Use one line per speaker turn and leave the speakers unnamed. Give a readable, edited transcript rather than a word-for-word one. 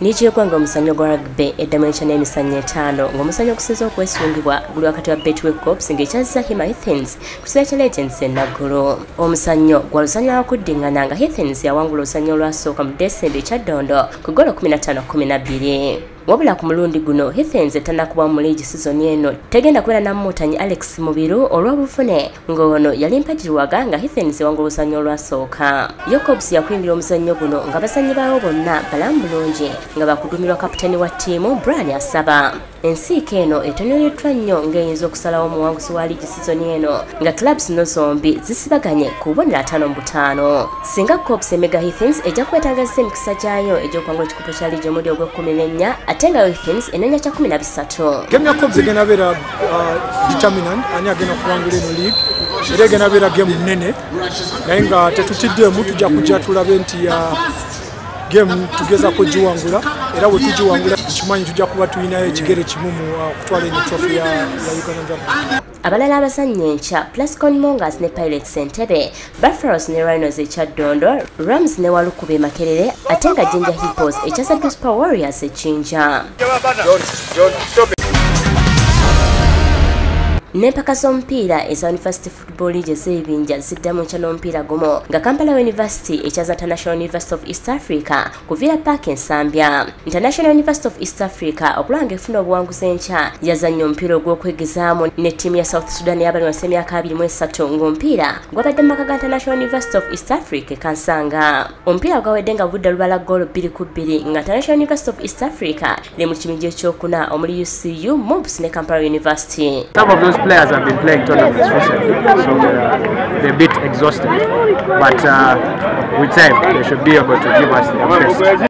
Nikiyokwanga omuzannyo gwa rugby eddamu enkya n'emizannyo etaano ng'omuzannyo gusinze okwesungibwa guli wakati wa Betway Corps ng'ekyaza Hima Athens ku kiseera kya Legends e Naguru. Omuzannyo gwa luzannyo lwa kuddiŋŋana nga Athens yawangula oluzannyo olwasooka mu Desemba ekya Ddondo ku ggoolo 15-12. Wabula ku mulundi guno Athens etannakuba mu liigi sizoni eno tegenda kubeera na Mutanyi Alex Mubiru olw'obuvune ng'ono yali mpagirwaga nga Athens ewangula oluzannyo olwasooka. Jacobs yakuyimbira omuzannyo guno nga bazannyi baawo bonna balamu bulungi nga bakudumirwa kapiteni wa ttiimu Brian Asaba. Ensiike eno etonyoleddwa nnyo ng'eyinza okusalawo omuwanguzi wa liigi sizoni eno nga clubs zino zombi zisibaganye ku bubonero 5-5. Singa Corps emega Athens ejja kwetagazza emikisa gyayo egy'okwangula ekikopo kya liigi omuli ogw'e14 ate nga Athens enoonya kya 13.
Game ya Corps egenda beera determinant ani agenda kuwangula eno league era egenda beera game nnene naye nga tetutiddeemu tujja kujja tulabe nti game tugezaako giwangula era bwe tugiwangula kimanyi tujja kuba tulinayo ekigere kimu mu kutwala eno trophy ya Uganda.
Abalala abazannyi enkya Plascon Mongers ne Pirates Entebbe, Buffaloes ne Rhinos ekya Ddondo, Rams ne Walukube Makerere ate nga Jinja Hippos ekyaza Super Warriors Jinja. N'empaka z'omupiira eza University Football League ez'ebibinja ziddamu nkya n'omupiira gumu nga Kampala University ekyaza International University of East Africa ku Villa Park Nsambya. International University of East Africa okulanga efuna obuwanguzi enkya yazannya omupiira ogw'okwegezaamu ne ttiimu ya South Sudan y'abali wansi emyaka 23 ng'omupiira gwabadde mu maka ga International University of East Africa Kansanga. Omupiira gwawedde nga budde lubala ggoolo 2-2 nga International University of East Africa eri mu kiminjo ekyokuna omuli UCU, MUBS ne Kampala University.
Players have been playing tournaments recently, so they're a bit exhausted. But with time, they should be able to give us their best.